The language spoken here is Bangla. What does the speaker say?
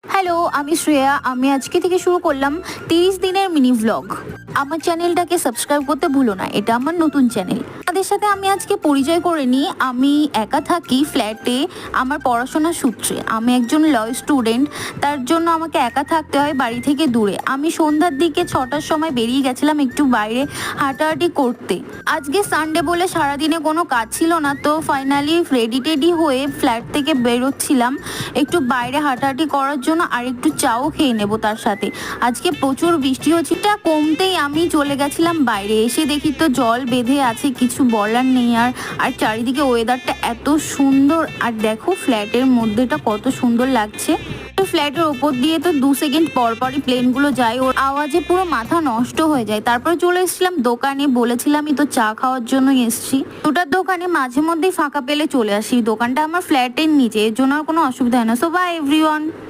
হ্যালো, আমি শ্রেয়া। আমি আজকে থেকে শুরু করলাম 30 দিনের মিনি ভ্লগ। আমার চ্যানেলটাকে সাবস্ক্রাইব করতে ভুলো না, এটা আমার নতুন চ্যানেল। তাদের সাথে আমি আজকে পরিচয় করে নিই। আমি একা থাকি ফ্ল্যাটে আমার পড়াশোনার সূত্রে। আমি একজন ল স্টুডেন্ট, তার জন্য আমাকে একা থাকতে হয় বাড়ি থেকে দূরে। আমি সন্ধ্যার দিকে 6টার সময় বেরিয়ে গেছিলাম একটু বাইরে হাঁটাহাঁটি করতে। আজকে সানডে বলে সারাদিনে কোনো কাজ ছিল না, তো ফাইনালি রেডি টেডি হয়ে ফ্ল্যাট থেকে বেরোচ্ছিলাম একটু বাইরে হাঁটাহাঁটি করার জন্য, আর একটু চাও খেয়ে নেবো তার সাথে। আজকে প্রচুর বৃষ্টি হচ্ছে, এটা কমতেই আমি চলে গেছিলাম বাইরে। এসে দেখি তো জল বেঁধে আছে, কিছু বলার নেই। আর চারিদিকে ওয়েদারটা এত সুন্দর, আর দেখো ফ্ল্যাটের মধ্যেটা কত সুন্দর লাগছে। ফ্ল্যাটের ওপর দিয়ে তো 2 সেকেন্ড পর পরই প্লেনগুলো যায়, ওর আওয়াজে পুরো মাথা নষ্ট হয়ে যায়। তারপরে চলে এসেছিলাম দোকানে, বলেছিলামই তো চা খাওয়ার জন্য এসেছি। দুটার দোকানে মাঝে মধ্যেই ফাঁকা পেলে চলে আসি। দোকানটা আমার ফ্ল্যাটের নিচে, এর জন্য আর কোনো অসুবিধা হয় না। So by everyone.